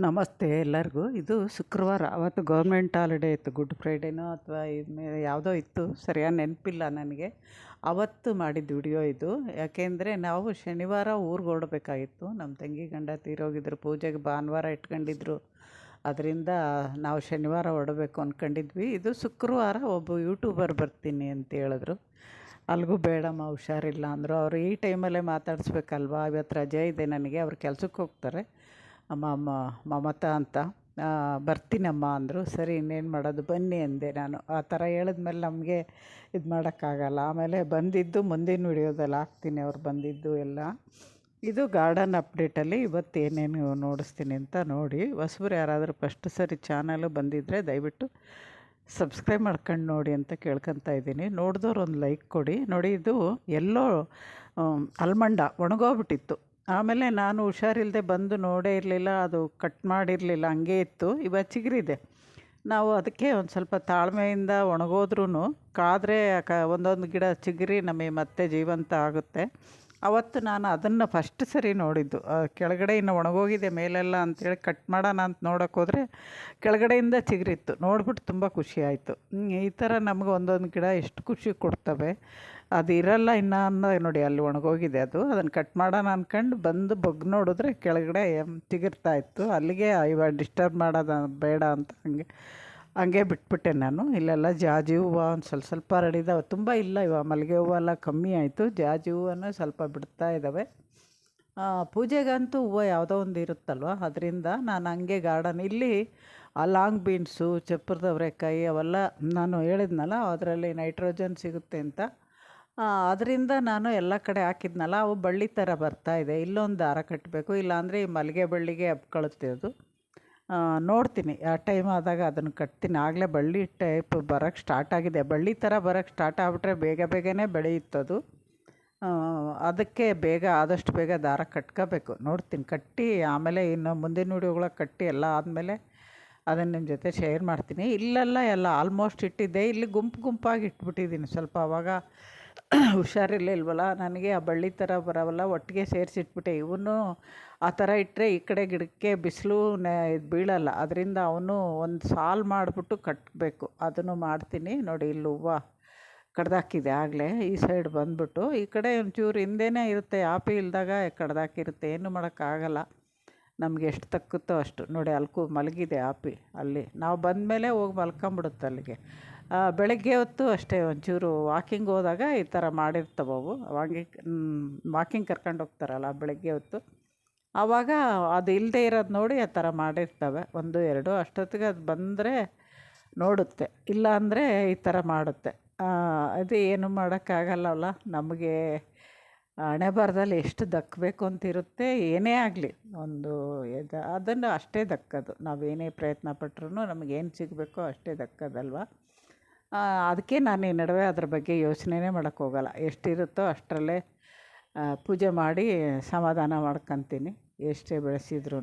ನಮಸ್ತೆ ಎಲ್ಲರಿಗೂ. ಇದು ಶುಕ್ರವಾರ, ಅವತ್ತು ಗೌರ್ಮೆಂಟ್ ಹಾಲಿಡೇ ಇತ್ತು, ಗುಡ್ ಫ್ರೈಡೇನೋ ಅಥವಾ ಯಾವುದೋ ಇತ್ತು, ಸರಿಯಾಗಿ ನೆನಪಿಲ್ಲ ನನಗೆ. ಅವತ್ತು ಮಾಡಿದ ವಿಡಿಯೋ ಇದು. ಯಾಕೆಂದರೆ ನಾವು ಶನಿವಾರ ಊರಿಗೆ ಹೊರಡಬೇಕಾಗಿತ್ತು. ನಮ್ಮ ತಂಗಿ ಗಂಡ ತೀರೋಗಿದ್ರು, ಪೂಜೆಗೆ ಭಾನುವಾರ ಇಟ್ಕೊಂಡಿದ್ರು. ಅದರಿಂದ ನಾವು ಶನಿವಾರ ಹೊರಡಬೇಕು ಅಂದ್ಕೊಂಡಿದ್ವಿ. ಇದು ಶುಕ್ರವಾರ ಒಬ್ಬ ಯೂಟ್ಯೂಬರ್ ಬರ್ತೀನಿ ಅಂತ ಹೇಳಿದ್ರು. ಅಲ್ಲಿಗೂ ಬೇಡಮ್ಮ ಹುಷಾರಿಲ್ಲ ಅಂದರು. ಅವರು ಈ ಟೈಮಲ್ಲೇ ಮಾತಾಡಿಸ್ಬೇಕಲ್ವಾ, ಇವತ್ತು ರಜೆ ಇದೆ ನನಗೆ, ಅವ್ರು ಕೆಲ್ಸಕ್ಕೆ ಹೋಗ್ತಾರೆ. ಮಮತಾ ಅಂತ. ಬರ್ತೀನಮ್ಮ ಅಂದರು. ಸರಿ ಇನ್ನೇನು ಮಾಡೋದು, ಬನ್ನಿ ಅಂದೆ ನಾನು. ಆ ಥರ ಹೇಳಿದ್ಮೇಲೆ ನಮಗೆ ಇದು ಮಾಡೋಕ್ಕಾಗಲ್ಲ. ಆಮೇಲೆ ಬಂದಿದ್ದು ಮುಂದಿನ ವಿಡಿಯೋದಲ್ಲಿ ಹಾಕ್ತೀನಿ, ಅವ್ರು ಬಂದಿದ್ದು ಎಲ್ಲ. ಇದು ಗಾರ್ಡನ್ ಅಪ್ಡೇಟಲ್ಲಿ ಇವತ್ತು ಏನೇನು ನೋಡಿಸ್ತೀನಿ ಅಂತ ನೋಡಿ. ಹೊಸಬ್ರು ಯಾರಾದರೂ ಫಸ್ಟ್ ಸರಿ ಚಾನಲು ಬಂದಿದ್ದರೆ ದಯವಿಟ್ಟು ಸಬ್ಸ್ಕ್ರೈಬ್ ಮಾಡ್ಕೊಂಡು ನೋಡಿ ಅಂತ ಕೇಳ್ಕೊತಾ ಇದ್ದೀನಿ. ನೋಡಿದವ್ರು ಒಂದು ಲೈಕ್ ಕೊಡಿ. ನೋಡಿ, ಇದು ಎಲ್ಲೋ ಅಲ್ಮಂಡ ಒಣಗೋಗ್ಬಿಟ್ಟಿತ್ತು. ಆಮೇಲೆ ನಾನು ಹುಷಾರಿಲ್ಲದೆ ಬಂದು ನೋಡೇ ಇರಲಿಲ್ಲ, ಅದು ಕಟ್ ಮಾಡಿರಲಿಲ್ಲ, ಹಂಗೆ ಇತ್ತು. ಇವತ್ತು ಚಿಗುರಿದೆ. ನಾವು ಅದಕ್ಕೆ ಒಂದು ಸ್ವಲ್ಪ ತಾಳ್ಮೆಯಿಂದ ಒಣಗೋದ್ರೂ ಕಾದರೆ ಒಂದೊಂದು ಗಿಡ ಚಿಗುರಿ ನಮಗೆ ಮತ್ತೆ ಜೀವಂತ ಆಗುತ್ತೆ. ಅವತ್ತು ನಾನು ಅದನ್ನು ಫಸ್ಟ್ ಸರಿ ನೋಡಿದ್ದು. ಕೆಳಗಡೆ ಇನ್ನು ಒಣಗೋಗಿದೆ ಮೇಲೆಲ್ಲ ಅಂಥೇಳಿ ಕಟ್ ಮಾಡೋಣ ಅಂತ ನೋಡೋಕೆ ಹೋದರೆ ಕೆಳಗಡೆಯಿಂದ ಚಿಗುರಿತ್ತು. ನೋಡ್ಬಿಟ್ಟು ತುಂಬ ಖುಷಿ ಆಯಿತು. ಈ ಥರ ನಮಗೆ ಒಂದೊಂದು ಗಿಡ ಎಷ್ಟು ಖುಷಿ ಕೊಡ್ತವೆ. ಅದು ಇರಲ್ಲ ಇನ್ನು ಅನ್ನೋ ನೋಡಿ, ಅಲ್ಲಿ ಒಣಗೋಗಿದೆ ಅದು. ಅದನ್ನು ಕಟ್ ಮಾಡೋಣ ಅಂದ್ಕೊಂಡು ಬಂದು ಬಗ್ಗಿ ನೋಡಿದ್ರೆ ಕೆಳಗಡೆ ಚಿಗುರ್ತಾ ಇತ್ತು. ಅಲ್ಲಿಗೆ ಇವಾಗ ಡಿಸ್ಟರ್ಬ್ ಮಾಡೋದು ಬೇಡ ಅಂತ ಹಂಗೆ ಬಿಟ್ಬಿಟ್ಟೆ ನಾನು. ಇಲ್ಲೆಲ್ಲ ಜಾಜಿ ಹೂವು ಒಂದು ಸ್ವಲ್ಪ ಹರಡಿದಾವೆ, ತುಂಬ ಇಲ್ಲ. ಇವಾಗ ಮಲ್ಲಿಗೆ ಹೂವೆಲ್ಲ ಕಮ್ಮಿ ಆಯಿತು, ಜಾಜಿ ಹೂವನ್ನು ಸ್ವಲ್ಪ ಬಿಡ್ತಾ ಇದ್ದಾವೆ. ಪೂಜೆಗಂತೂ ಹೂವು ಯಾವುದೋ ಒಂದು ಇರುತ್ತಲ್ವ, ಅದರಿಂದ ನಾನು ಹಂಗೆ ಗಾರ್ಡನ್ ಇಲ್ಲಿ ಲಾಂಗ್ ಬೀನ್ಸು, ಚಪ್ಪರದ ಅವರೆಕಾಯಿ ಅವೆಲ್ಲ ನಾನು ಹೇಳಿದ್ನಲ್ಲ, ಅದರಲ್ಲಿ ನೈಟ್ರೋಜನ್ ಸಿಗುತ್ತೆ ಅಂತ. ಅದರಿಂದ ನಾನು ಎಲ್ಲ ಕಡೆ ಹಾಕಿದ್ನಲ್ಲ, ಅವು ಬಳ್ಳಿ ಥರ ಬರ್ತಾಯಿದೆ. ಇಲ್ಲೊಂದು ದಾರ ಕಟ್ಟಬೇಕು, ಇಲ್ಲಾಂದರೆ ಈ ಮಲ್ಲಿಗೆ ಬಳ್ಳಿಗೆ ಹಬ್ಕೊಳುತ್ತೆ ಅದು. ನೋಡ್ತೀನಿ ಆ ಟೈಮ್ ಆದಾಗ ಅದನ್ನು ಕಟ್ತೀನಿ. ಆಗಲೇ ಬಳ್ಳಿ ಟೈಪ್ ಬರೋಕ್ಕೆ ಸ್ಟಾರ್ಟ್ ಆಗಿದೆ. ಬಳ್ಳಿ ಥರ ಬರೋಕ್ಕೆ ಸ್ಟಾರ್ಟ್ ಆಗಿಬಿಟ್ರೆ ಬೇಗನೆ ಬೆಳೆಯುತ್ತದು. ಅದಕ್ಕೆ ಆದಷ್ಟು ಬೇಗ ದಾರ ಕಟ್ಕೋಬೇಕು. ನೋಡ್ತೀನಿ, ಕಟ್ಟಿ ಆಮೇಲೆ ಇನ್ನು ಮುಂದಿನ ವಿಡಿಯೋಗಳಿಗೆ ಕಟ್ಟಿ ಎಲ್ಲ ಆದಮೇಲೆ ಅದನ್ನು ನಿಮ್ಮ ಜೊತೆ ಶೇರ್ ಮಾಡ್ತೀನಿ. ಇಲ್ಲೆಲ್ಲ ಎಲ್ಲ ಆಲ್ಮೋಸ್ಟ್ ಇಟ್ಟಿದ್ದೆ. ಇಲ್ಲಿ ಗುಂಪಾಗಿ ಇಟ್ಬಿಟ್ಟಿದ್ದೀನಿ. ಸ್ವಲ್ಪ ಆವಾಗ ಹುಷಾರಿರ್ಲಿಲ್ವಲ್ಲ ನನಗೆ, ಆ ಬಳ್ಳಿ ಥರ ಬರೋವಲ್ಲ ಒಟ್ಟಿಗೆ ಸೇರಿಸಿಟ್ಬಿಟ್ಟೆ. ಇವನು ಆ ಥರ ಇಟ್ಟರೆ ಈ ಕಡೆ ಗಿಡಕ್ಕೆ ಬಿಸಿಲು ಇದು ಬೀಳಲ್ಲ. ಅದರಿಂದ ಅವನು ಒಂದು ಸಾಲು ಮಾಡಿಬಿಟ್ಟು ಕಟ್ಟಬೇಕು. ಅದನ್ನು ಮಾಡ್ತೀನಿ. ನೋಡಿ, ಇಲ್ಲಿ ಹೂವು ಕಡ್ದಾಕಿದೆ ಆಗಲೇ. ಈ ಸೈಡ್ ಬಂದ್ಬಿಟ್ಟು ಈ ಕಡೆ ಒಂಚೂರು ಹಿಂದೆನೇ ಇರುತ್ತೆ. ಆಪಿ ಇಲ್ದಾಗ ಕಡ್ದಾಕಿರುತ್ತೆ. ಏನು ಮಾಡೋಕ್ಕಾಗಲ್ಲ, ನಮಗೆ ಎಷ್ಟು ತಕ್ಕುತ್ತೋ ಅಷ್ಟು. ನೋಡಿ, ಅಲ್ಕು ಮಲಗಿದೆ ಆಪಿ ಅಲ್ಲಿ. ನಾವು ಬಂದಮೇಲೆ ಹೋಗಿ ಮಲ್ಕೊಂಬಿಡುತ್ತೆ ಅಲ್ಲಿಗೆ. ಬೆಳಗ್ಗೆ ಹೊತ್ತು ಅಷ್ಟೇ, ಒಂಚೂರು ವಾಕಿಂಗ್ ಹೋದಾಗ ಈ ಥರ ಮಾಡಿರ್ತವವು. ವಾಕಿಂಗ್ ಕರ್ಕೊಂಡು ಹೋಗ್ತಾರಲ್ಲ ಬೆಳಗ್ಗೆ ಹೊತ್ತು, ಆವಾಗ ಅದು ಇಲ್ಲದೆ ಇರೋದು ನೋಡಿ ಆ ಥರ ಮಾಡಿರ್ತವೆ. 1, 2 ಅಷ್ಟೊತ್ತಿಗೆ ಅದು ಬಂದರೆ ನೋಡುತ್ತೆ, ಇಲ್ಲ ಅಂದರೆ ಈ ಥರ ಮಾಡುತ್ತೆ. ಅದು ಏನು ಮಾಡೋಕ್ಕಾಗಲ್ಲವಲ್ಲ, ನಮಗೆ ಹಣೆ ಬರದಲ್ಲಿ ಎಷ್ಟು ದಕ್ಕಬೇಕು ಅಂತಿರುತ್ತೆ. ಏನೇ ಆಗಲಿ ಒಂದು ಅದನ್ನು ಅಷ್ಟೇ ದಕ್ಕೋದು. ನಾವೇನೇ ಪ್ರಯತ್ನ ಪಟ್ಟರು ನಮಗೇನು ಸಿಗಬೇಕೋ ಅಷ್ಟೇ ದಕ್ಕೋದಲ್ವ. ಅದಕ್ಕೆ ನಾನು ಈ ನಡುವೆ ಅದ್ರ ಬಗ್ಗೆ ಯೋಚನೆನೇ ಮಾಡೋಕ್ಕೋಗಲ್ಲ. ಎಷ್ಟಿರುತ್ತೋ ಅಷ್ಟರಲ್ಲೇ ಪೂಜೆ ಮಾಡಿ ಸಮಾಧಾನ ಮಾಡ್ಕೊತೀನಿ. ಎಷ್ಟೇ ಬೆಳೆಸಿದ್ರೂ,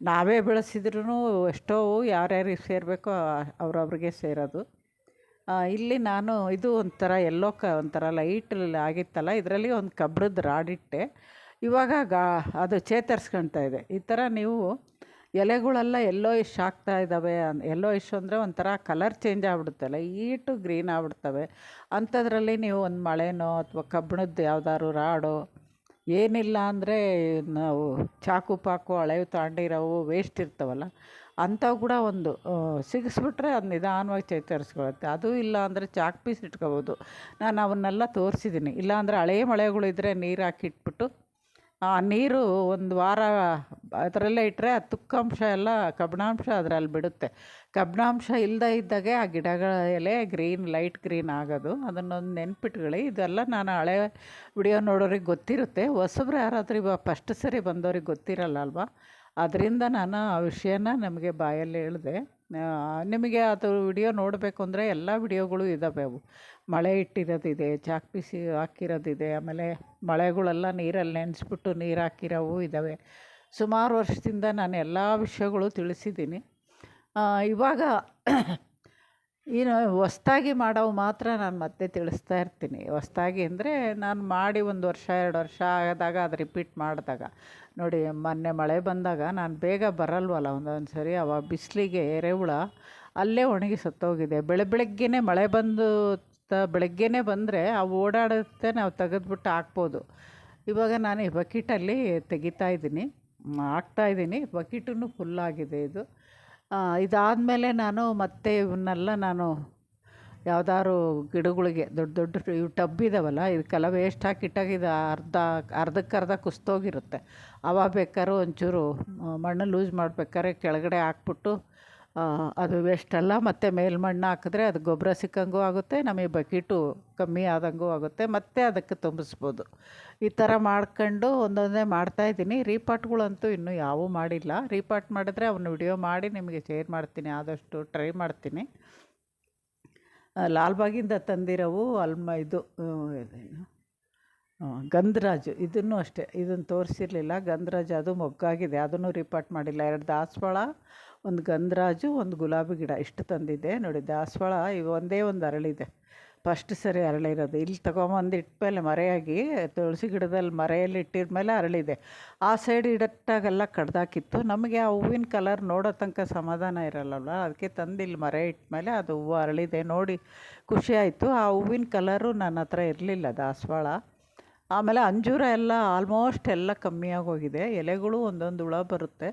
ನಾವೇ ಬೆಳೆಸಿದ್ರೂ ಎಷ್ಟೋ ಯಾರ್ಯಾರಿಗೆ ಸೇರಬೇಕೋ ಅವ್ರವ್ರಿಗೆ ಸೇರೋದು. ಇಲ್ಲಿ ನಾನು ಇದು ಒಂಥರ ಎಲ್ಲೋ ಒಂಥರ ಲೈಟ್ ಆಗಿತ್ತಲ್ಲ, ಇದರಲ್ಲಿ ಒಂದು ಕಬ್ಬಿಣದ ರಾಡಿಟ್ಟೆ. ಇವಾಗ ಅದು ಚೇತರಿಸ್ಕೊಳ್ತಾ ಇದೆ. ಈ ಥರ ನೀವು ಎಲೆಗಳೆಲ್ಲ ಎಲ್ಲೋಯಿಶ್ ಆಗ್ತಾ ಇದ್ದಾವೆ. ಎಲ್ಲೋಯಿಶ್ ಅಂದರೆ ಒಂಥರ ಕಲರ್ ಚೇಂಜ್ ಆಗಿಬಿಡುತ್ತಲ್ಲ, ಈಟು ಗ್ರೀನ್ ಆಗಿಬಿಡ್ತವೆ. ಅಂಥದ್ರಲ್ಲಿ ನೀವು ಒಂದು ಮಳೆನೋ ಅಥವಾ ಕಬ್ಬಿಣದ್ದು ಯಾವ್ದಾದ್ರು ರಾಡೋ, ಏನಿಲ್ಲ ಅಂದರೆ ನಾವು ಚಾಕು ಪಾಕು ಹಳೆವು ತಗೊಂಡಿರೋವು ವೇಸ್ಟ್ ಇರ್ತಾವಲ್ಲ, ಅಂಥವು ಕೂಡ ಒಂದು ಸಿಗಿಸ್ಬಿಟ್ರೆ ಅದು ನಿಧಾನವಾಗಿ ಚೇತರಿಸ್ಕೊಳುತ್ತೆ. ಅದು ಇಲ್ಲ ಅಂದರೆ ಚಾಕ್ ಪೀಸ್ ಇಟ್ಕೋಬೋದು. ನಾನು ಅವನ್ನೆಲ್ಲ ತೋರಿಸಿದ್ದೀನಿ. ಇಲ್ಲಾಂದರೆ ಹಳೆಯ ಮಳೆಗಳಿದ್ದರೆ ನೀರು ಹಾಕಿಟ್ಬಿಟ್ಟು ಆ ನೀರು ಒಂದು ವಾರ ಅದರಲ್ಲೇ ಇಟ್ಟರೆ ಆ ತುಕ್ಕಾಂಶ ಎಲ್ಲ ಕಬ್ಬಿಣಾಂಶ ಅದರಲ್ಲಿ ಬಿಡುತ್ತೆ. ಕಬ್ಬಿಣಾಂಶ ಇಲ್ಲದೇ ಇದ್ದಾಗೆ ಆ ಗಿಡಗಳ ಎಲೆ ಲೈಟ್ ಗ್ರೀನ್ ಆಗೋದು. ಅದನ್ನೊಂದು ನೆನ್ಪಿಟ್ಕೊಳ್ಳಿ. ಇದೆಲ್ಲ ನಾನು ಹಳೆ ವಿಡಿಯೋ ನೋಡೋರಿಗೆ ಗೊತ್ತಿರುತ್ತೆ. ಹೊಸಬ್ರು ಯಾರಾದರೂ ಇವಾಗ ಫಸ್ಟ್ ಸರಿ ಬಂದವ್ರಿಗೆ ಗೊತ್ತಿರಲ್ಲ ಅಲ್ವಾ. ಅದರಿಂದ ನಾನು ಆ ವಿಷಯನ ನಮಗೆ ಬಾಯಲ್ಲಿ ಹೇಳಿದೆ. ನಿಮಗೆ ಅದು ವಿಡಿಯೋ ನೋಡಬೇಕು ಅಂದರೆ ಎಲ್ಲ ವಿಡಿಯೋಗಳು ಇದ್ದಾವೆ. ಅವು ಮಳೆ ಇಟ್ಟಿರೋದಿದೆ, ಚಾಕ್ ಪೀಸಿ ಹಾಕಿರೋದಿದೆ, ಆಮೇಲೆ ಮಳೆಗಳೆಲ್ಲ ನೀರಲ್ಲಿ ನೆನೆಸ್ಬಿಟ್ಟು ನೀರು ಹಾಕಿರೋವು ಇದ್ದಾವೆ. ಸುಮಾರು ವರ್ಷದಿಂದ ನಾನು ಎಲ್ಲ ವಿಷಯಗಳು ತಿಳಿಸಿದ್ದೀನಿ. ಇವಾಗ ಇನ್ನು ಹೊಸ್ದಾಗಿ ಮಾಡೋವು ಮಾತ್ರ ನಾನು ಮತ್ತೆ ತಿಳಿಸ್ತಾ ಇರ್ತೀನಿ. ಹೊಸ್ದಾಗಿ ಅಂದರೆ ನಾನು ಮಾಡಿ 1 ವರ್ಷ 2 ವರ್ಷ ಆದಾಗ ಅದು ರಿಪೀಟ್ ಮಾಡಿದಾಗ ನೋಡಿ, ಮೊನ್ನೆ ಮಳೆ ಬಂದಾಗ ನಾನು ಬೇಗ ಬರಲ್ವಲ್ಲ ಒಂದೊಂದು ಸರಿ, ಅವಾಗ ಬಿಸಿಲಿಗೆ ಎರೆಹುಳ ಅಲ್ಲೇ ಒಣಗಿ ಸತ್ತೋಗಿದೆ. ಬೆಳಗ್ಗೆನೇ ಮಳೆ ಬಂದು ಬೆಳಗ್ಗೆನೇ ಬಂದರೆ ಅವು ಓಡಾಡುತ್ತೆ, ನಾವು ತೆಗೆದ್ಬಿಟ್ಟು ಹಾಕ್ಬೋದು. ಇವಾಗ ನಾನು ಈ ಬಕೀಟಲ್ಲಿ ತೆಗಿತಾ ಇದ್ದೀನಿ, ಹಾಕ್ತಾಯಿದ್ದೀನಿ. ಬಕೀಟೂ ಫುಲ್ಲಾಗಿದೆ ಇದು. ಇದಾದಮೇಲೆ ನಾನು ಮತ್ತೆ ಇವನ್ನೆಲ್ಲ ನಾನು ಯಾವ್ದಾದ್ರು ಗಿಡಗಳಿಗೆ ದೊಡ್ಡ ದೊಡ್ಡ ಇವು ಟಬ್ ಇದ್ದಾವಲ್ಲ, ಇದಕ್ಕೆಲ್ಲ ವೇಸ್ಟ್ ಹಾಕಿಟ್ಟಾಗ ಇದು ಅರ್ಧಕ್ಕರ್ಧ ಕುಸ್ತೋಗಿರುತ್ತೆ. ಅವಾಗ ಬೇಕಾದ್ರೂ ಒಂಚೂರು ಮಣ್ಣು ಲೂಸ್ ಮಾಡ್ಬೇಕಾದ್ರೆ ಕೆಳಗಡೆ ಹಾಕ್ಬಿಟ್ಟು ಅದು ವೇಸ್ಟೆಲ್ಲ ಮತ್ತು ಮೇಲ್ಮಣ್ಣು ಹಾಕಿದ್ರೆ ಅದು ಗೊಬ್ಬರ ಸಿಕ್ಕಂಗೂ ಆಗುತ್ತೆ, ನಮಗೆ ಬಕೀಟು ಕಮ್ಮಿ ಆದಂಗೂ ಆಗುತ್ತೆ, ಮತ್ತು ಅದಕ್ಕೆ ತುಂಬಿಸ್ಬೋದು. ಈ ಥರ ಮಾಡ್ಕೊಂಡು ಒಂದೊಂದೇ ಮಾಡ್ತಾಯಿದ್ದೀನಿ. ರೀಪಾಟ್ಗಳಂತೂ ಇನ್ನೂ ಯಾವೂ ಮಾಡಿಲ್ಲ. ರೀಪಾಟ್ ಮಾಡಿದ್ರೆ ಅವನ್ನ ವಿಡಿಯೋ ಮಾಡಿ ನಿಮಗೆ ಶೇರ್ ಮಾಡ್ತೀನಿ, ಆದಷ್ಟು ಟ್ರೈ ಮಾಡ್ತೀನಿ. ಲಾಲ್ಬಾಗಿಂದ ತಂದಿರೋವು ಇದು ಇದೇನು ಗಂಧರಾಜು, ಇದನ್ನು ಅಷ್ಟೇ, ಇದನ್ನು ತೋರಿಸಿರಲಿಲ್ಲ. ಗಂಧರಾಜು ಅದು ಮೊಗ್ಗಾಗಿದೆ, ಅದನ್ನು ರೀಪಾಟ್ ಮಾಡಿಲ್ಲ. 2 ದಾಸವಾಳ, 1 ಗಂಧರಾಜು, 1 ಗುಲಾಬಿ ಗಿಡ ಇಷ್ಟು ತಂದಿದ್ದೆ. ನೋಡಿ, ದಾಸವಾಳ ಇವು ಒಂದೇ ಒಂದು ಅರಳಿದೆ, ಫಸ್ಟ್ ಸರಿ ಅರಳಿರೋದು. ಇಲ್ಲಿ ತೊಗೊಂಬಂದು ಇಟ್ಮೇಲೆ ಮರೆಯಾಗಿ ತುಳಸಿ ಗಿಡದಲ್ಲಿ ಮರೆಯಲ್ಲಿ ಇಟ್ಟಿದ್ಮೇಲೆ ಅರಳಿದೆ. ಆ ಸೈಡ್ ಇಡಟ್ಟಾಗೆಲ್ಲ ಕಡ್ದಾಕಿತ್ತು. ನಮಗೆ ಆ ಹೂವಿನ ಕಲರ್ ನೋಡೋ ತನಕ ಸಮಾಧಾನ ಇರಲ್ಲಲ್ಲ, ಅದಕ್ಕೆ ತಂದು ಇಲ್ಲಿ ಮರೆ ಇಟ್ಮೇಲೆ ಅದು ಹೂವು ಅರಳಿದೆ ನೋಡಿ ಖುಷಿ ಆಯಿತು. ಆ ಹೂವಿನ ಕಲರು ನನ್ನ ಹತ್ರ ಇರಲಿಲ್ಲ ದಾಸವಾಳ. ಆಮೇಲೆ ಅಂಜೂರ ಎಲ್ಲ ಆಲ್ಮೋಸ್ಟ್ ಎಲ್ಲ ಕಮ್ಮಿಯಾಗೋಗಿದೆ, ಎಲೆಗಳು ಒಂದೊಂದು ಹುಳ ಬರುತ್ತೆ.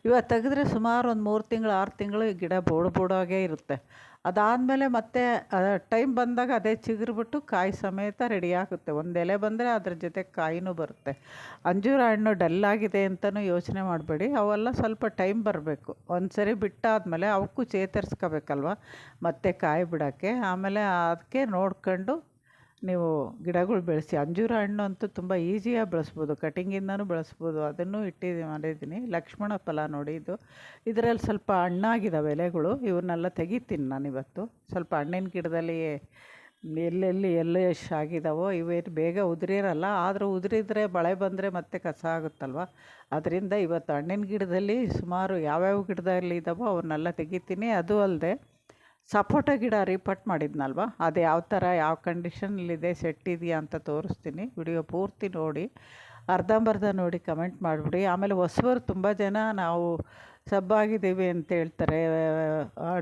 ಇವಾಗ ತೆಗೆದ್ರೆ ಸುಮಾರು ಒಂದು 3 ತಿಂಗಳು 6 ತಿಂಗಳು ಗಿಡ ಬೋಡಾಗೇ ಇರುತ್ತೆ. ಅದಾದಮೇಲೆ ಮತ್ತೆ ಟೈಮ್ ಬಂದಾಗ ಅದೇ ಚಿಗುರ್ಬಿಟ್ಟು ಕಾಯಿ ಸಮೇತ ರೆಡಿ ಆಗುತ್ತೆ. ಒಂದು ಎಲೆ ಬಂದರೆ ಅದ್ರ ಜೊತೆ ಕಾಯಿನೂ ಬರುತ್ತೆ. ಅಂಜೂರ ಹಣ್ಣು ಡಲ್ಲಾಗಿದೆ ಅಂತಲೂ ಯೋಚನೆ ಮಾಡಬೇಡಿ, ಅವೆಲ್ಲ ಸ್ವಲ್ಪ ಟೈಮ್ ಬರಬೇಕು. ಒಂದು ಸರಿ ಬಿಟ್ಟಾದಮೇಲೆ ಅವಕ್ಕೂ ಚೇತರಿಸ್ಕೋಬೇಕಲ್ವ ಮತ್ತೆ ಕಾಯಿ ಬಿಡೋಕ್ಕೆ. ಆಮೇಲೆ ಅದಕ್ಕೆ ನೋಡ್ಕೊಂಡು ನೀವು ಗಿಡಗಳು ಬೆಳೆಸಿ. ಅಂಜೂರ ಹಣ್ಣು ಅಂತೂ ತುಂಬ ಈಸಿಯಾಗಿ ಬೆಳೆಸ್ಬೋದು, ಕಟಿಂಗಿಂದನೂ ಬೆಳೆಸ್ಬೋದು. ಅದನ್ನು ಮಾಡಿದ್ದೀನಿ. ಲಕ್ಷ್ಮಣ ಫಲ ನೋಡಿ ಇದು, ಇದರಲ್ಲಿ ಸ್ವಲ್ಪ ಹಣ್ಣಾಗಿದ್ದಾವೆ ಎಲೆಗಳು, ಇವನ್ನೆಲ್ಲ ತೆಗಿತೀನಿ ನಾನಿವತ್ತು. ಸ್ವಲ್ಪ ಹಣ್ಣಿನ ಗಿಡದಲ್ಲಿ ಎಲ್ಲೆಲ್ಲಿ ಆಗಿದ್ದಾವೋ ಇವೇನು ಬೇಗ ಉದುರಿರಲ್ಲ, ಆದರೂ ಉದುರಿದ್ರೆ ಮಳೆ ಬಂದರೆ ಮತ್ತೆ ಕಸ ಆಗುತ್ತಲ್ವ, ಅದರಿಂದ ಇವತ್ತು ಹಣ್ಣಿನ ಗಿಡದಲ್ಲಿ ಸುಮಾರು ಯಾವ್ಯಾವ ಗಿಡದಲ್ಲಿ ಇದ್ದಾವೋ ಅವನ್ನೆಲ್ಲ ತೆಗಿತೀನಿ. ಅದು ಅಲ್ಲದೆ ಸಪೋಟ ಗಿಡ ರೀಪಾಟ್ ಮಾಡಿದ್ನಲ್ವ, ಅದು ಯಾವ ಥರ ಯಾವ ಕಂಡೀಷನಲ್ಲಿದೆ, ಸೆಟ್ ಇದೆಯಾ ಅಂತ ತೋರಿಸ್ತೀನಿ. ವಿಡಿಯೋ ಪೂರ್ತಿ ನೋಡಿ, ಅರ್ಧಂಬರ್ಧ ನೋಡಿ ಕಮೆಂಟ್ ಮಾಡಿಬಿಡಿ. ಆಮೇಲೆ ಹೊಸಬರು ತುಂಬ ಜನ ನಾವು ಸಬ್ಬಾಗಿದ್ದೀವಿ ಅಂತ ಹೇಳ್ತಾರೆ,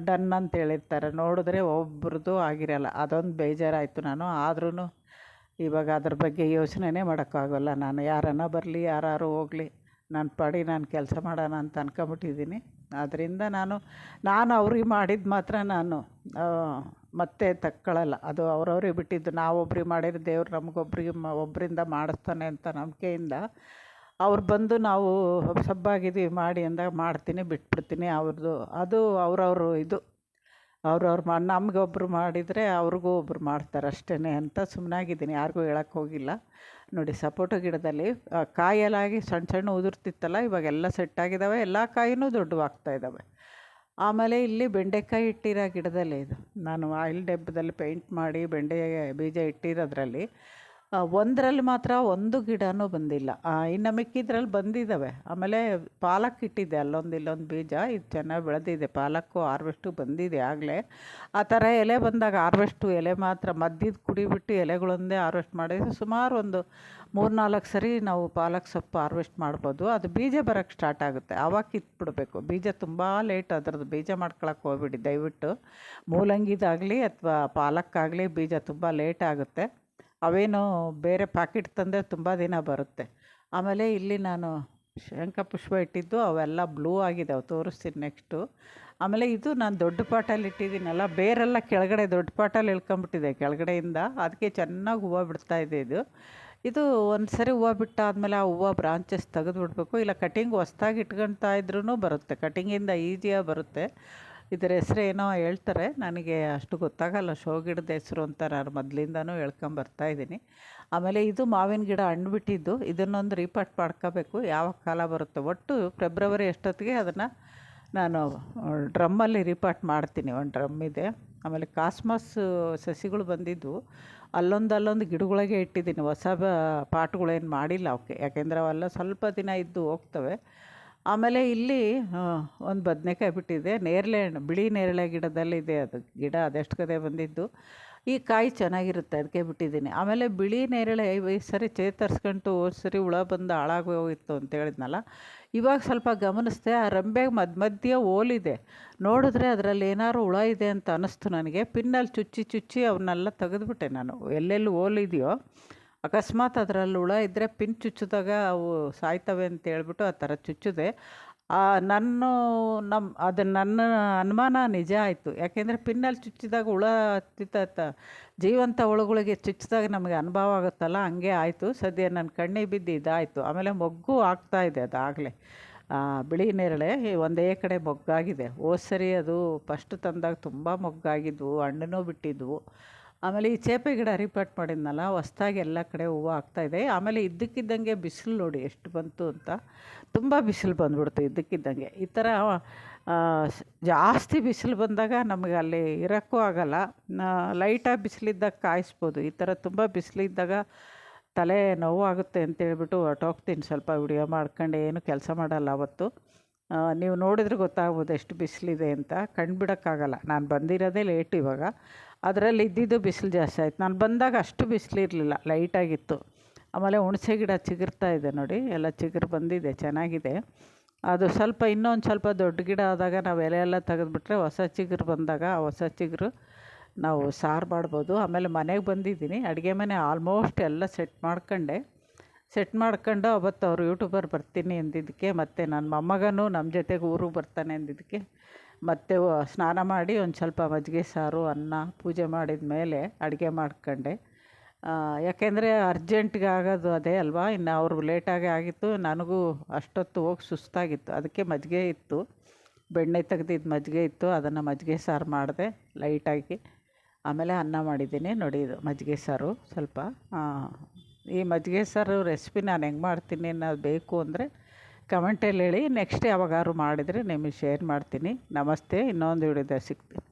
ಡನ್ ಅಂತ ಹೇಳಿರ್ತಾರೆ. ನೋಡಿದ್ರೆ ಒಬ್ರದ್ದು ಆಗಿರಲ್ಲ, ಅದೊಂದು ಬೇಜಾರಾಯಿತು. ಆದ್ರೂ ಇವಾಗ ಅದ್ರ ಬಗ್ಗೆ ಯೋಚನೆನೇ ಮಾಡೋಕ್ಕಾಗಲ್ಲ. ನಾನು ಯಾರನ್ನ ಬರಲಿ ಯಾರು ಹೋಗಲಿ, ನಾನು ಪಾಡಿ ನಾನು ಕೆಲಸ ಮಾಡೋಣ ಅಂತ ಅಂದ್ಕೊಂಬಿಟ್ಟಿದ್ದೀನಿ. ಆದ್ದರಿಂದ ನಾನು ಅವ್ರಿಗೆ ಮಾಡಿದ್ದು ಮಾತ್ರ ನಾನು ಮತ್ತೆ ತಕ್ಕೊಳ್ಳಲ್ಲ. ಅದು ಅವ್ರವ್ರಿಗೆ ಬಿಟ್ಟಿದ್ದು. ನಾವೊಬ್ರಿಗೆ ಮಾಡಿದ್ರೆ ದೇವ್ರು ಒಬ್ಬರಿಂದ ಮಾಡಿಸ್ತಾನೆ ಅಂತ ನಂಬಿಕೆಯಿಂದ ಅವ್ರು ಬಂದು ನಾವು ಸಬ್ಬಾಗಿದ್ದೀವಿ ಮಾಡಿ ಅಂದಾಗ ಮಾಡ್ತೀನಿ, ಬಿಟ್ಬಿಡ್ತೀನಿ. ಅದು ಅವ್ರವರು ಇದು ಅವ್ರವ್ರು ನಮಗೊಬ್ರು ಮಾಡಿದರೆ ಅವ್ರಿಗೂ ಒಬ್ರು ಮಾಡ್ತಾರೆ ಅಷ್ಟೇ ಅಂತ ಸುಮ್ಮನಾಗಿದ್ದೀನಿ, ಯಾರಿಗೂ ಹೇಳೋಕ್ಕೆ ಹೋಗಿಲ್ಲ. ನೋಡಿ, ಸಪೋಟ ಗಿಡದಲ್ಲಿ ಕಾಯೆಲ್ಲಾಗಿ ಸಣ್ಣ ಸಣ್ಣ ಉದುರ್ತಿತ್ತಲ್ಲ, ಇವಾಗೆಲ್ಲ ಸೆಟ್ಟಾಗಿದ್ದಾವೆ, ಎಲ್ಲ ಕಾಯಿನೂ ದೊಡ್ಡವಾಗ್ತಾಯಿದ್ದಾವೆ. ಆಮೇಲೆ ಇಲ್ಲಿ ಬೆಂಡೆಕಾಯಿ ಇಟ್ಟಿರೋ ಗಿಡದಲ್ಲಿ ಇದು ನಾನು ಆಯಿಲ್ ಡಬ್ಬದಲ್ಲಿ ಪೇಂಟ್ ಮಾಡಿ ಬೆಂಡೆ ಬೀಜ ಇಟ್ಟಿರೋದ್ರಲ್ಲಿ ಒಂದರಲ್ಲಿ ಮಾತ್ರ ಒಂದು ಗಿಡನೂ ಬಂದಿಲ್ಲ. ಇನ್ನು ಮಿಕ್ಕಿದ್ರಲ್ಲಿ ಬಂದಿದ್ದಾವೆ. ಆಮೇಲೆ ಪಾಲಕ್ ಇಟ್ಟಿದ್ದೆ, ಇಲ್ಲೊಂದು ಬೀಜ, ಇದು ಚೆನ್ನಾಗಿ ಬೆಳೆದಿದೆ. ಪಾಲಕ್ಕು ಹಾರ್ವೆಸ್ಟು ಬಂದಿದೆ ಆಗಲೇ. ಆ ಥರ ಎಲೆ ಬಂದಾಗ ಹಾರ್ವೆಸ್ಟು ಎಲೆ ಮಾತ್ರ ಮಧ್ಯದ ಕುಡಿಬಿಟ್ಟು ಎಲೆಗಳೊಂದೇ ಹಾರ್ವೆಸ್ಟ್ ಮಾಡಿದರೆ ಸುಮಾರು ಒಂದು 3-4 ಸರಿ ನಾವು ಪಾಲಕ್ ಸೊಪ್ಪು ಹಾರ್ವೆಸ್ಟ್ ಮಾಡ್ಬೋದು. ಅದು ಬೀಜ ಬರೋಕ್ಕೆ ಸ್ಟಾರ್ಟ್ ಆಗುತ್ತೆ, ಆವಾಗ ಕಿತ್ಬಿಡ್ಬೇಕು. ಬೀಜ ತುಂಬ ಲೇಟ್, ಅದರದ್ದು ಬೀಜ ಮಾಡ್ಕೊಳಕ್ಕೆ ಹೋಗ್ಬಿಡಿ ದಯವಿಟ್ಟು. ಮೂಲಂಗಿದಾಗಲಿ ಅಥವಾ ಪಾಲಕ್ಕಾಗಲಿ ಬೀಜ ತುಂಬ ಲೇಟ್ ಆಗುತ್ತೆ. ಅವೇನು ಬೇರೆ ಪ್ಯಾಕೆಟ್ ತಂದರೆ ತುಂಬ ದಿನ ಬರುತ್ತೆ. ಆಮೇಲೆ ಇಲ್ಲಿ ನಾನು ಶಂಖಪುಷ್ಪ ಇಟ್ಟಿದ್ದು ಅವೆಲ್ಲ ಬ್ಲೂ ಆಗಿದ್ದಾವೆ, ತೋರಿಸ್ತೀನಿ ನೆಕ್ಸ್ಟು. ಆಮೇಲೆ ಇದು ನಾನು ದೊಡ್ಡ ಪಾಟಲ್ಲಿ ಇಟ್ಟಿದ್ದೀನಲ್ಲ, ಬೇರೆಲ್ಲ ಕೆಳಗಡೆ ದೊಡ್ಡ ಪಾಟಲ್ಲಿ ಇಳ್ಕೊಂಬಿಟ್ಟಿದೆ ಕೆಳಗಡೆಯಿಂದ, ಅದಕ್ಕೆ ಚೆನ್ನಾಗಿ ಹೂವು ಬಿಡ್ತಾಯಿದೆ. ಇದು ಒಂದು ಸರಿ ಹೂವು ಬಿಟ್ಟಾದಮೇಲೆ ಆ ಹೂವು ಬ್ರಾಂಚಸ್ ತೆಗೆದುಬಿಡ್ಬೇಕು, ಇಲ್ಲ ಕಟಿಂಗ್ ಹೊಸ್ದಾಗಿ ಇಟ್ಕೊಳ್ತಾ ಇದ್ರೂ ಬರುತ್ತೆ, ಕಟಿಂಗಿಂದ ಈಸಿಯಾಗಿ ಬರುತ್ತೆ. ಇದರ ಹೆಸ್ರು ಏನೋ ಹೇಳ್ತಾರೆ, ನನಗೆ ಅಷ್ಟು ಗೊತ್ತಾಗಲ್ಲ, ಶೋ ಗಿಡದ ಹೆಸರು ಅಂತ ನಾನು ಮೊದಲಿಂದನೂ ಹೇಳ್ಕೊಂಬರ್ತಾಯಿದ್ದೀನಿ. ಆಮೇಲೆ ಇದು ಮಾವಿನ ಗಿಡ ಹಣ್ಣು ಬಿಟ್ಟಿದ್ದು, ಇದನ್ನೊಂದು ರೀಪಾಟ್ ಮಾಡ್ಕೋಬೇಕು, ಯಾವ ಕಾಲ ಬರುತ್ತೆ. ಒಟ್ಟು ಫೆಬ್ರವರಿ ಅಷ್ಟೊತ್ತಿಗೆ ಅದನ್ನು ನಾನು ಡ್ರಮ್ಮಲ್ಲಿ ರೀಪಾಟ್ ಮಾಡ್ತೀನಿ. ಒಂದು ಡ್ರಮ್ ಇದೆ. ಆಮೇಲೆ ಕಾಸ್ಮಸ್ ಸಸಿಗಳು ಬಂದಿದ್ದು ಅಲ್ಲೊಂದು ಗಿಡಗಳಿಗೆ ಇಟ್ಟಿದ್ದೀನಿ. ಹೊಸ ಪಾಟ್ಗಳೇನು ಮಾಡಿಲ್ಲ ಅವಕ್ಕೆ, ಯಾಕೆಂದರೆ ಅವೆಲ್ಲ ಸ್ವಲ್ಪ ದಿನ ಇದ್ದು ಹೋಗ್ತವೆ. ಆಮೇಲೆ ಇಲ್ಲಿ ಒಂದು ಬದನೆಕಾಯಿ ಬಿಟ್ಟಿದೆ, ನೇರಳೆ ಹಣ್ಣು, ಬಿಳಿ ನೇರಳೆ ಗಿಡದಲ್ಲಿದೆ ಅದು ಗಿಡ, ಅದೆಷ್ಟು ಕದೆ ಬಂದಿದ್ದು. ಈ ಕಾಯಿ ಚೆನ್ನಾಗಿರುತ್ತೆ, ಅದಕ್ಕೆ ಬಿಟ್ಟಿದ್ದೀನಿ. ಆಮೇಲೆ ಬಿಳಿ ನೇರಳೆ ಈ ಸರಿ ಚೇತರಿಸ್ಕೊಂಡು ಹೋದ ಸರಿ ಹುಳ ಬಂದು ಹಾಳಾಗಿ ಹೋಗಿತ್ತು ಅಂತ ಹೇಳಿದ್ನಲ್ಲ, ಇವಾಗ ಸ್ವಲ್ಪ ಗಮನಿಸಿದೆ, ಆ ರಂಬೆಗೆ ಮಧ್ಯೆ ಓಲಿದೆ. ನೋಡಿದ್ರೆ ಅದರಲ್ಲಿ ಏನಾದ್ರು ಹುಳ ಇದೆ ಅಂತ ಅನ್ನಿಸ್ತು ನನಗೆ. ಪಿನ್ನಲ್ಲಿ ಚುಚ್ಚಿ ಚುಚ್ಚಿ ಅವನ್ನೆಲ್ಲ ತೆಗೆದುಬಿಟ್ಟೆ ನಾನು. ಎಲ್ಲೆಲ್ಲಿ ಓಲಿದೆಯೋ ಅಕಸ್ಮಾತ್ ಅದರಲ್ಲಿ ಹುಳ ಇದ್ದರೆ ಪಿನ್ ಚುಚ್ಚಿದಾಗ ಅವು ಸಾಯ್ತವೆ ಅಂತ ಹೇಳ್ಬಿಟ್ಟು ಆ ಥರ ಚುಚ್ಚಿದೆ. ಅದು ನನ್ನ ಅನುಮಾನ ನಿಜ ಆಯಿತು. ಯಾಕೆಂದರೆ ಪಿನ್ನಲ್ಲಿ ಚುಚ್ಚಿದಾಗ ಹುಳ ಜೀವಂತ ಹುಳುಗಳಿಗೆ ಚುಚ್ಚಿದಾಗ ನಮಗೆ ಅನುಭವ ಆಗುತ್ತಲ್ಲ, ಹಂಗೆ ಆಯಿತು. ಸದ್ಯ ನನ್ನ ಕಣ್ಣಿಗೆ ಬಿದ್ದು ಇದಾಯಿತು. ಆಮೇಲೆ ಮೊಗ್ಗು ಆಗ್ತಾಯಿದೆ ಅದಾಗಲೇ. ಬಿಳಿ ನೇರಳೆ ಒಂದೇ ಕಡೆ ಮೊಗ್ಗಾಗಿದೆ. ಹೋದ ಸರಿ ಅದು ಫಸ್ಟ್ ತಂದಾಗ ತುಂಬ ಮೊಗ್ಗಾಗಿದ್ವು, ಹಣ್ಣೂ ಬಿಟ್ಟಿದ್ವು. ಆಮೇಲೆ ಈ ಚೇಪೆ ಗಿಡ ರಿಪೋರ್ಟ್ ಮಾಡಿದ್ನಲ್ಲ, ಹೊಸ್ದಾಗಿ ಎಲ್ಲ ಕಡೆ ಹೂವು ಆಗ್ತಾಯಿದೆ. ಆಮೇಲೆ ಇದ್ದಕ್ಕಿದ್ದಂಗೆ ಬಿಸಿಲು ನೋಡಿ ಎಷ್ಟು ಬಂತು ಅಂತ, ತುಂಬ ಬಿಸಿಲು ಬಂದ್ಬಿಡ್ತು ಇದ್ದಕ್ಕಿದ್ದಂಗೆ. ಈ ಥರ ಜಾಸ್ತಿ ಬಿಸಿಲು ಬಂದಾಗ ನಮಗೆ ಅಲ್ಲಿ ಇರೋಕ್ಕೂ ಆಗೋಲ್ಲ. ಲೈಟಾಗಿ ಬಿಸಿಲಿದ್ದಾಗ ಕಾಯಿಸ್ಬೋದು. ಈ ಥರ ತುಂಬ ಬಿಸಿಲಿದ್ದಾಗ ತಲೆ ನೋವಾಗುತ್ತೆ ಅಂತೇಳ್ಬಿಟ್ಟು ಹೊರ್ಟೋಗ್ತೀನಿ, ಸ್ವಲ್ಪ ವಿಡಿಯೋ ಮಾಡ್ಕೊಂಡು ಏನು ಕೆಲಸ ಮಾಡಲ್ಲ ಅವತ್ತು. ನೀವು ನೋಡಿದ್ರೆ ಗೊತ್ತಾಗ್ಬೋದು ಎಷ್ಟು ಬಿಸಿಲಿದೆ ಅಂತ. ಕಣ್ಣು ಬಿಡೋಕ್ಕಾಗಲ್ಲ. ನಾನು ಬಂದಿರೋದೇ ಲೇಟು ಇವಾಗ, ಅದರಲ್ಲಿ ಇದ್ದಿದ್ದು ಬಿಸಿಲು ಜಾಸ್ತಿ ಆಯಿತು. ನಾನು ಬಂದಾಗ ಅಷ್ಟು ಬಿಸಿಲಿರಲಿಲ್ಲ, ಲೈಟಾಗಿತ್ತು. ಆಮೇಲೆ ಹುಣಸೆ ಗಿಡ ಚಿಗುರ್ತಾ ಇದೆ ನೋಡಿ, ಎಲ್ಲ ಚಿಗುರು ಬಂದಿದೆ, ಚೆನ್ನಾಗಿದೆ. ಅದು ಸ್ವಲ್ಪ ಇನ್ನೊಂದು ಸ್ವಲ್ಪ ದೊಡ್ಡ ಗಿಡ ಆದಾಗ ನಾವು ಎಲೆ ಎಲ್ಲ ತೆಗೆದುಬಿಟ್ರೆ ಹೊಸ ಚಿಗುರು ಬಂದಾಗ ಆ ಹೊಸ ಚಿಗುರು ನಾವು ಸಾರು ಮಾಡ್ಬೋದು. ಆಮೇಲೆ ಮನೆಗೆ ಬಂದಿದ್ದೀನಿ, ಅಡುಗೆ ಮನೆ ಆಲ್ಮೋಸ್ಟ್ ಎಲ್ಲ ಸೆಟ್ ಮಾಡ್ಕೊಂಡು ಅವತ್ತು ಅವರು ಯೂಟ್ಯೂಬರ್ ಬರ್ತೀನಿ ಅಂದಿದ್ದಕ್ಕೆ, ಮತ್ತು ನನ್ನ ಮೊಮ್ಮಗನೂ ನಮ್ಮ ಜೊತೆಗೆ ಊರಿಗೆ ಬರ್ತಾನೆ ಅಂದಿದ್ದಕ್ಕೆ, ಮತ್ತು ಸ್ನಾನ ಮಾಡಿ ಒಂದು ಸ್ವಲ್ಪ ಮಜ್ಜಿಗೆ ಸಾರು, ಅನ್ನ, ಪೂಜೆ ಮಾಡಿದ ಮೇಲೆ ಅಡುಗೆ ಮಾಡ್ಕೊಂಡೆ. ಯಾಕೆಂದರೆ ಅರ್ಜೆಂಟ್ಗೆ ಆಗೋದು ಅದೇ ಅಲ್ವಾ. ಇನ್ನು ಅವರು ಲೇಟಾಗೇ ಆಗಿತ್ತು, ನನಗೂ ಅಷ್ಟೊತ್ತು ಹೋಗಿ ಸುಸ್ತಾಗಿತ್ತು. ಅದಕ್ಕೆ ಮಜ್ಜಿಗೆ ಇತ್ತು, ಬೆಣ್ಣೆ ತೆಗ್ದಿದ್ದು ಮಜ್ಜಿಗೆ ಇತ್ತು, ಅದನ್ನು ಮಜ್ಜಿಗೆ ಸಾರು ಮಾಡಿದೆ ಲೈಟಾಗಿ. ಆಮೇಲೆ ಅನ್ನ ಮಾಡಿದ್ದೀನಿ ನೋಡಿ, ಇದು ಮಜ್ಜಿಗೆ ಸಾರು. ಸ್ವಲ್ಪ ಈ ಮಜ್ಜಿಗೆ ಸಾರು ರೆಸಿಪಿ ನಾನು ಹೆಂಗೆ ಮಾಡ್ತೀನಿ ಅನ್ನೋದು ಬೇಕು ಅಂದರೆ ಕಮೆಂಟಲ್ಲಿ ಹೇಳಿ. ನೆಕ್ಸ್ಟ್ ಯಾವಾಗಾದ್ರು ಮಾಡಿದರೆ ನಿಮಗೆ ಶೇರ್ ಮಾಡ್ತೀನಿ. ನಮಸ್ತೆ, ಇನ್ನೊಂದು ವಿಡಿಯೋದಾಗ ಸಿಗ್ತೀನಿ.